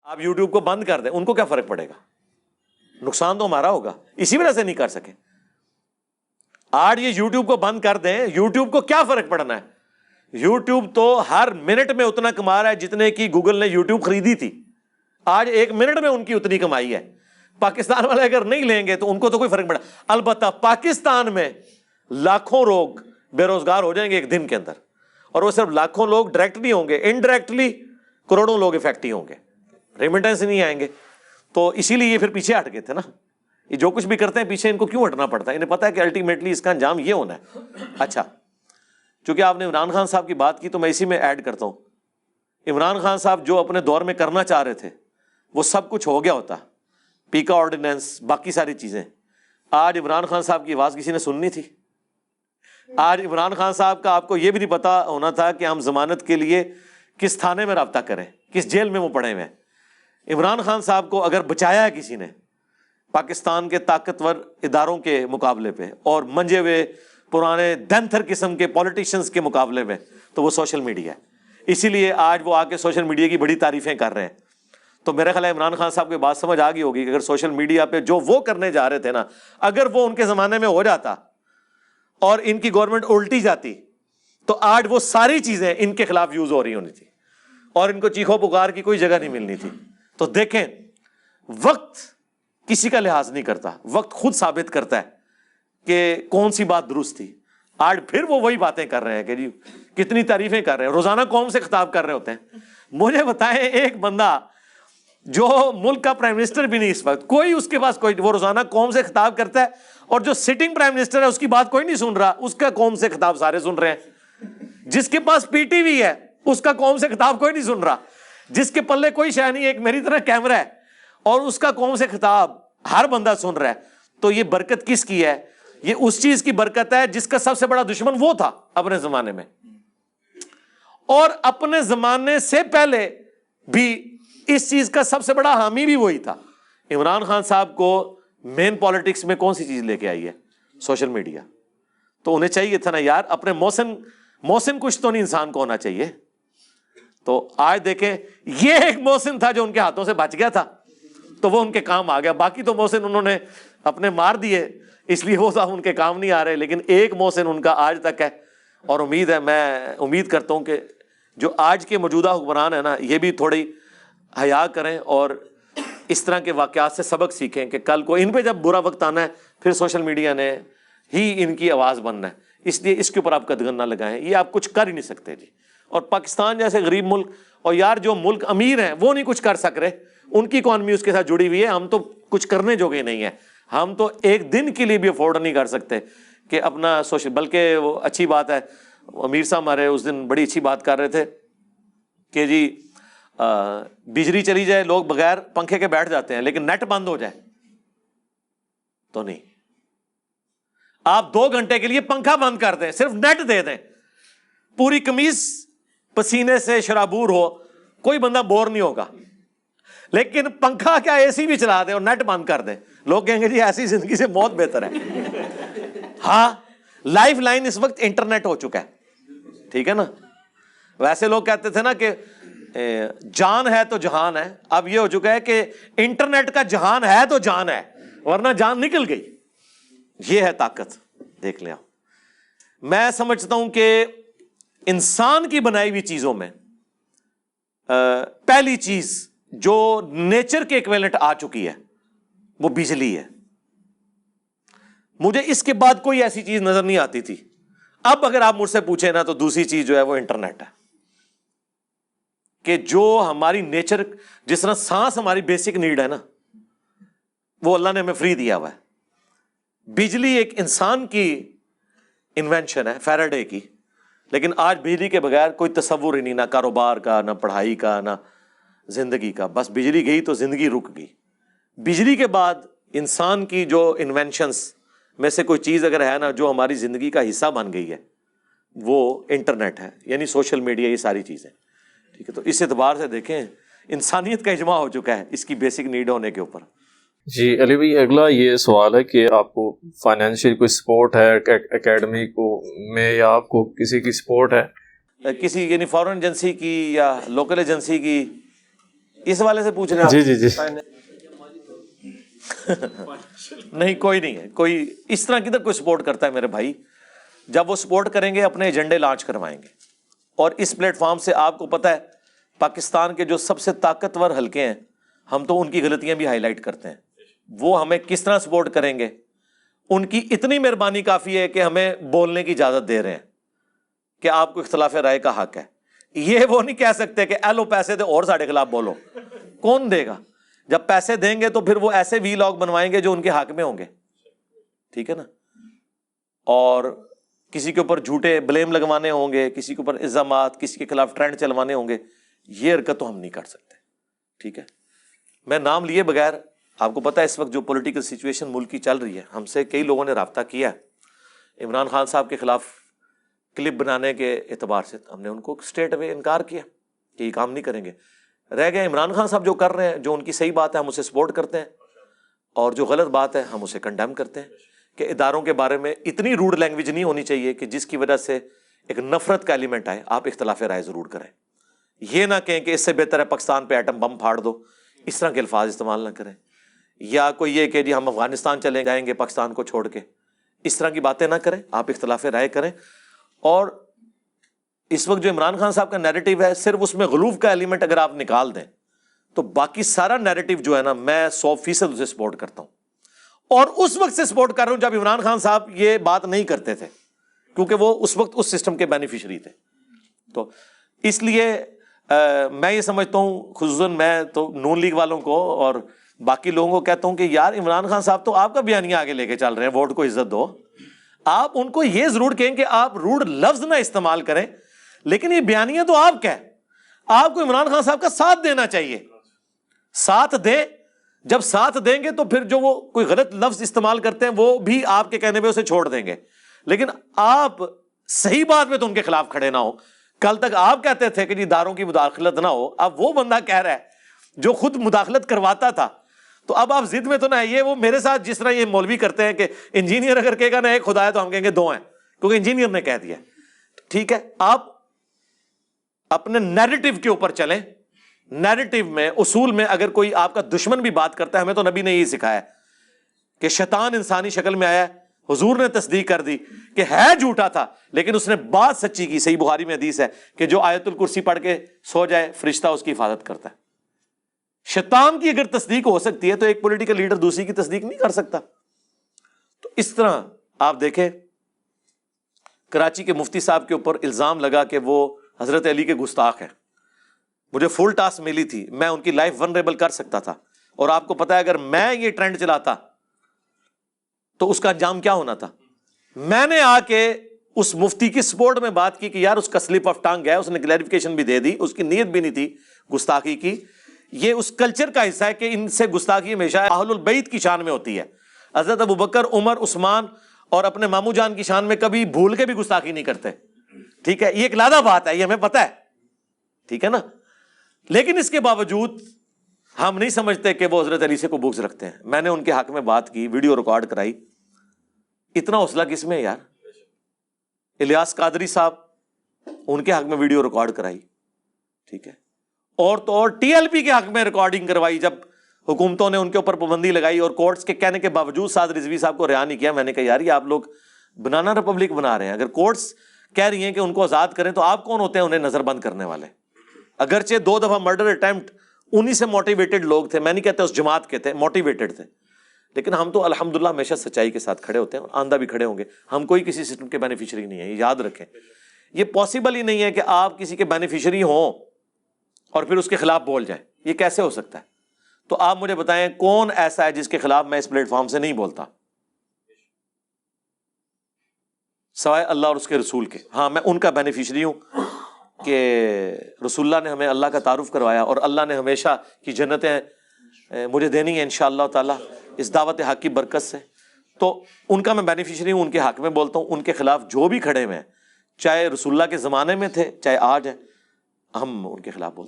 آپ یوٹیوب کو بند کر دیں، ان کو کیا فرق پڑے گا؟ نقصان تو ہمارا ہوگا، اسی وجہ سے نہیں کر سکے. آج یہ یوٹیوب کو بند کر دیں، یوٹیوب کو کیا فرق پڑنا ہے؟ یوٹیوب تو ہر منٹ میں اتنا کما رہا ہے جتنے کی گوگل نے یوٹیوب خریدی تھی. آج ایک منٹ میں ان کی اتنی کمائی ہے. پاکستان والے اگر نہیں لیں گے تو ان کو تو کوئی فرق پڑا. البتہ پاکستان میں لاکھوں لوگ بے روزگار ہو جائیں گے ایک دن کے اندر، اور وہ صرف لاکھوں لوگ ڈائریکٹ نہیں ہوں گے، انڈائریکٹلی کروڑوں لوگ افیکٹ ہی ہوں گے، ریمیٹنس نہیں آئیں گے. تو اسی لیے یہ پھر پیچھے ہٹ گئے تھے نا. یہ جو کچھ بھی کرتے ہیں پیچھے ان کو کیوں ہٹنا پڑتا ہے؟ انہیں پتا ہے کہ الٹیمیٹلی اس کا انجام یہ ہونا ہے. اچھا، چونکہ آپ نے عمران خان صاحب کی بات کی تو میں اسی میں ایڈ کرتا ہوں. عمران خان صاحب جو اپنے دور میں کرنا چاہ رہے تھے وہ سب کچھ ہو گیا ہوتا، پیکا آرڈیننس، باقی ساری چیزیں. آج عمران خان صاحب کی آواز کسی نے سننی تھی؟ آج عمران خان صاحب کا آپ کو یہ بھی نہیں پتا ہونا تھا کہ ہم ضمانت کے لیے کس تھانے میں رابطہ کریں، کس جیل میں وہ پڑے ہوئے ہیں. عمران خان صاحب کو اگر بچایا ہے کسی نے پاکستان کے طاقتور اداروں کے مقابلے پہ اور منجے ہوئے پرانے دنتھر قسم کے پولیٹیشنز کے مقابلے میں، تو وہ سوشل میڈیا ہے. اسی لیے آج وہ آ کے سوشل میڈیا کی بڑی تعریفیں کر رہے ہیں. تو میرا خیال ہے عمران خان صاحب کی بات سمجھ آ گئی ہوگی کہ اگر سوشل میڈیا پہ جو وہ کرنے جا رہے تھے نا، اگر وہ ان کے زمانے میں ہو جاتا اور ان کی گورنمنٹ الٹی جاتی تو آج وہ ساری چیزیں ان کے خلاف یوز ہو رہی ہونی تھی اور ان کو چیخو پکار کی کوئی جگہ نہیں ملنی تھی. تو دیکھیں، وقت کسی کا لحاظ نہیں کرتا، وقت خود ثابت کرتا ہے کہ کون سی بات درست تھی. آج پھر وہ وہی باتیں کر رہے ہیں کہ جی کتنی تعریفیں کر رہے ہیں، روزانہ قوم سے خطاب کر رہے ہوتے ہیں. مجھے بتائیں ایک بندہ جو ملک کا پرائم منسٹر بھی نہیں اس وقت، کوئی اس کے پاس کوئی، وہ روزانہ قوم سے خطاب کرتا ہے، اور جو سٹنگ پرائم منسٹر ہے اس کی بات کوئی نہیں سن رہا، اس کا قوم سے خطاب سارے سن رہے ہیں. جس کے پاس پی ٹی وی ہے اس کا قوم سے خطاب کوئی نہیں سن رہا. جس کے پلے کوئی شے نہیں، ایک میری طرح کیمرہ ہے اور اس کا قوم سے خطاب ہر بندہ سن رہا ہے. تو یہ برکت کس کی ہے؟ یہ اس چیز کی برکت ہے جس کا سب سے بڑا دشمن وہ تھا اپنے زمانے میں، اور اپنے زمانے سے پہلے بھی اس چیز کا سب سے بڑا حامی بھی وہی تھا. عمران خان صاحب کو مین پالیٹکس میں کون سی چیز لے کے آئی ہے؟ Social media. تو انہیں چاہیے تھا نا یار، اپنے محسن کچھ تو نہیں انسان کو ہونا چاہیے. تو آج دیکھیں یہ ایک محسن تھا جو ان کے ہاتھوں سے بچ گیا تھا تو وہ ان کے کام آ گیا. باقی تو محسن انہوں نے اپنے مار دیے، اس لیے وہ صاحب ان کے کام نہیں آ رہے. لیکن ایک محسن ان کا آج تک ہے، اور امید ہے، میں امید کرتا ہوں کہ جو آج کے موجودہ حکمران ہیں نا، یہ بھی تھوڑی حیا کریں اور اس طرح کے واقعات سے سبق سیکھیں کہ کل کو ان پہ جب برا وقت آنا ہے پھر سوشل میڈیا نے ہی ان کی آواز بننا ہے. اس لیے اس کے اوپر آپ قدغن نہ لگائیں، یہ آپ کچھ کر ہی نہیں سکتے جی. اور پاکستان جیسے غریب ملک، اور یار جو ملک امیر ہیں وہ نہیں کچھ کر سک رہے، ان کی اکانومی اس کے ساتھ جڑی ہوئی ہے. ہم تو کچھ کرنے جوگے نہیں ہیں، ہم تو ایک دن کے لیے بھی افورڈ نہیں کر سکتے کہ اپنا سوشل. بلکہ وہ اچھی بات ہے، امیر صاحب ہمارے اس دن بڑی اچھی بات کر رہے تھے کہ جی بجلی چلی جائے لوگ بغیر پنکھے کے بیٹھ جاتے ہیں، لیکن نیٹ بند ہو جائے تو نہیں. آپ 2 گھنٹے کے لیے پنکھا بند کر دیں، صرف نیٹ دے دیں، پوری قمیض پسینے سے شرابور ہو، کوئی بندہ بور نہیں ہوگا. لیکن پنکھا کیا اے سی بھی چلا دیں اور نیٹ بند کر دیں، لوگ کہیں گے جی ایسی زندگی سے موت بہتر ہے. ہاں، لائف لائن اس وقت انٹرنیٹ ہو چکا ہے، ٹھیک ہے نا. ویسے لوگ کہتے تھے نا کہ جان ہے تو جہان ہے، اب یہ ہو چکا ہے کہ انٹرنیٹ کا جہان ہے تو جان ہے، ورنہ جان نکل گئی. یہ ہے طاقت، دیکھ لیں. میں سمجھتا ہوں کہ انسان کی بنائی ہوئی چیزوں میں پہلی چیز جو نیچر کے ایکویلنٹ آ چکی ہے وہ بجلی ہے. مجھے اس کے بعد کوئی ایسی چیز نظر نہیں آتی تھی. اب اگر آپ مجھ سے پوچھیں نا تو دوسری چیز جو ہے وہ انٹرنیٹ ہے. کہ جو ہماری نیچر، جس طرح سانس ہماری بیسک نیڈ ہے نا، وہ اللہ نے ہمیں فری دیا ہوا ہے. بجلی ایک انسان کی انوینشن ہے، فیراڈے کی. لیکن آج بجلی کے بغیر کوئی تصور ہی نہیں، نہ کاروبار کا، نہ پڑھائی کا، نہ زندگی کا. بس بجلی گئی تو زندگی رک گئی. بجلی کے بعد انسان کی جو انوینشنز میں سے کوئی چیز اگر ہے نا جو ہماری زندگی کا حصہ بن گئی ہے، وہ انٹرنیٹ ہے، یعنی سوشل میڈیا، یہ ساری چیزیں. ٹھیک ہے، تو اس اعتبار سے دیکھیں انسانیت کا اجماع ہو چکا ہے اس کی بیسک نیڈ ہونے کے اوپر. جی علی بھائی، اگلا یہ سوال ہے کہ آپ کو فائنینشیل کوئی سپورٹ ہے اکیڈمی کو میں، یا آپ کو کسی کی سپورٹ ہے؟ کسی یعنی فارن ایجنسی کی یا لوکل ایجنسی کی اس والے سے پوچھ رہے ہیں؟ جی جی جی نہیں کوئی نہیں ہے، کوئی اس طرح کدھر کوئی سپورٹ کرتا ہے میرے بھائی. جب وہ سپورٹ کریں گے اپنے ایجنڈے لانچ کروائیں گے. اور اس پلیٹ فارم سے آپ کو پتہ ہے پاکستان کے جو سب سے طاقتور حلقے ہیں ہم تو ان کی غلطیاں بھی ہائی لائٹ کرتے ہیں. وہ ہمیں کس طرح سپورٹ کریں گے، ان کی اتنی مہربانی کافی ہے کہ ہمیں بولنے کی اجازت دے رہے ہیں کہ آپ کو اختلاف رائے کا حق ہے. یہ وہ نہیں کہہ سکتے کہ ایلو پیسے دے اور ساڑھے خلاف بولو. کون دے گا؟ جب پیسے دیں گے تو پھر وہ ایسے وی لاگ بنوائیں گے جو ان کے حق میں ہوں گے. ٹھیک ہے نا؟ اور کسی کے اوپر جھوٹے بلیم لگوانے ہوں گے، کسی کے اوپر الزامات، کسی کے خلاف ٹرینڈ چلوانے ہوں گے. یہ حرکت تو ہم نہیں کر سکتے. ٹھیک ہے؟ میں نام لیے بغیر، آپ کو پتہ ہے اس وقت جو پولیٹیکل سچویشن ملک کی چل رہی ہے، ہم سے کئی لوگوں نے رابطہ کیا ہے عمران خان صاحب کے خلاف کلپ بنانے کے اعتبار سے. ہم نے ان کو اسٹریٹ اوے انکار کیا کہ یہ کام نہیں کریں گے. رہ گئے عمران خان صاحب جو کر رہے ہیں، جو ان کی صحیح بات ہے ہم اسے سپورٹ کرتے ہیں، اور جو غلط بات ہے ہم اسے کنڈیم کرتے ہیں کہ اداروں کے بارے میں اتنی روڈ لینگویج نہیں ہونی چاہیے کہ جس کی وجہ سے ایک نفرت کا ایلیمنٹ آئے. آپ اختلاف رائے ضرور کریں، یہ نہ کہیں کہ اس سے بہتر ہے پاکستان پہ ایٹم بم پھاڑ دو. اس طرح کے الفاظ استعمال نہ کریں. یا کوئی یہ کہ جی ہم افغانستان چلے جائیں گے پاکستان کو چھوڑ کے، اس طرح کی باتیں نہ کریں. آپ اختلاف رائے کریں. اور اس وقت جو عمران خان صاحب کا نیریٹو ہے، صرف اس میں غلوف کا ایلیمنٹ اگر آپ نکال دیں تو باقی سارا نیریٹو جو ہے نا، میں 100% اسے سپورٹ کرتا ہوں. اور اس وقت سے سپورٹ کر رہا ہوں جب عمران خان صاحب یہ بات نہیں کرتے تھے، کیونکہ وہ اس وقت اس سسٹم کے بینیفیشری تھے. تو اس لیے میں یہ سمجھتا ہوں، خصوصاً میں تو نون لیگ والوں کو اور باقی لوگوں کو کہتا ہوں کہ یار عمران خان صاحب تو آپ کا بیانیہ آگے لے کے چل رہے ہیں، ووٹ کو عزت دو. آپ ان کو یہ ضرور کہیں کہ آپ روڈ لفظ نہ استعمال کریں، لیکن یہ بیانیہ تو آپ کا ہے. آپ کو عمران خان صاحب کا ساتھ دینا چاہیے. ساتھ دیں. جب ساتھ دیں گے تو پھر جو وہ کوئی غلط لفظ استعمال کرتے ہیں وہ بھی آپ کے کہنے پہ اسے چھوڑ دیں گے. لیکن آپ صحیح بات میں تو ان کے خلاف کھڑے نہ ہو. کل تک آپ کہتے تھے کہ جی داروں کی مداخلت نہ ہو، اب وہ بندہ کہہ رہا ہے جو خود مداخلت کرواتا تھا. تو اب آپ ضد میں تو نہ آئیے. وہ میرے ساتھ جس طرح یہ مولوی کرتے ہیں کہ انجینئر اگر کہے گا نا ایک خدا ہے تو ہم کہیں گے دو ہیں، کیونکہ انجینئر نے کہہ دیا. ٹھیک ہے، آپ اپنے نیریٹو کے اوپر چلیں. نیریٹو میں، اصول میں اگر کوئی آپ کا دشمن بھی بات کرتا ہے، ہمیں تو نبی نے یہی سکھایا کہ شیطان انسانی شکل میں آیا. حضور نے تصدیق کر دی کہ ہے جھوٹا تھا، لیکن اس نے بات سچی کی. صحیح بخاری میں حدیث ہے کہ جو آیت الکرسی پڑھ کے سو جائے فرشتہ اس کی حفاظت کرتا ہے. شیطان کی اگر تصدیق ہو سکتی ہے تو ایک پولیٹیکل لیڈر دوسری کی تصدیق نہیں کر سکتا. تو اس طرح آپ دیکھیں کراچی کے مفتی صاحب کے اوپر الزام لگا کہ وہ حضرت علی کے گستاخ ہیں. مجھے فل ٹاسک ملی تھی، میں ان کی لائف ونریبل کر سکتا تھا. اور آپ کو پتا ہے اگر میں یہ ٹرینڈ چلاتا تو اس کا انجام کیا ہونا تھا. میں نے آ کے اس مفتی کی سپورٹ میں بات کی کہ یار اس کا سلپ آف ٹنگ ہے، اس نے کلیریفیکیشن بھی دے دی، اس کی نیت بھی نہیں تھی گستاخی کی. یہ اس کلچر کا حصہ ہے کہ ان سے گستاخی ہمیشہ اہل البیت کی شان میں ہوتی ہے. حضرت ابوبکر، عمر، عثمان اور اپنے ماموں جان کی شان میں کبھی بھول کے بھی گستاخی نہیں کرتے. ٹھیک ہے، یہ ایک لادہ بات ہے، یہ ہمیں پتہ ہے. ٹھیک ہے نا؟ لیکن اس کے باوجود ہم نہیں سمجھتے کہ وہ حضرت علی سے کو بغض رکھتے ہیں. میں نے ان کے حق میں بات کی، ویڈیو ریکارڈ کرائی. اتنا حوصلہ کس میں ہے یار؟ الیاس قادری صاحب، ان کے حق میں ویڈیو ریکارڈ کرائی. ٹھیک ہے، اور تو اور ٹی ایل پی کے حق میں ریکارڈنگ کروائی جب حکومتوں نے ان کے اوپر پابندی لگائی اور کورٹس کے کہنے کے باوجود سعد رضوی صاحب کو رہا نہیں کیا. میں نے کہا یار یہ آپ لوگ بنانا ریپبلک بنا رہے ہیں. اگر کورٹس کہہ رہی ہیں کہ ان کو آزاد کریں تو آپ کون ہوتے ہیں انہیں نظر بند کرنے والے؟ اگرچہ 2 دفعہ مرڈر اٹیمپٹ انہی سے موٹیویٹڈ لوگ تھے، میں نہیں کہتا اس جماعت کے تھے، موٹیویٹڈ تھے. لیکن ہم تو الحمدللہ ہمیشہ سچائی کے ساتھ کھڑے ہوتے ہیں، آندہ بھی کھڑے ہوں گے. ہم کوئی کسی سسٹم کے بینیفیشری نہیں ہیں، یہ یاد رکھیں. یہ پاسبل ہی نہیں ہے کہ آپ کسی کے بینیفیشری ہوں اور پھر اس کے خلاف بول جائیں. یہ کیسے ہو سکتا ہے؟ تو آپ مجھے بتائیں کون ایسا ہے جس کے خلاف میں اس پلیٹ فارم سے نہیں بولتا سوائے اللہ اور اس کے رسول کے. ہاں میں ان کا بینیفیشری ہوں کہ رسول اللہ نے ہمیں اللہ کا تعارف کروایا اور اللہ نے ہمیشہ کی جنتیں مجھے دینی ہے انشاءاللہ تعالی اس دعوت حق کی برکت سے. تو ان کا میں بینیفیشری ہوں، ان کے حق میں بولتا ہوں. ان کے خلاف جو بھی کھڑے ہوئے ہیں، چاہے رسول اللہ کے زمانے میں تھے چاہے آج ہیں، ہم ان کے خلاف بولتے ہیں.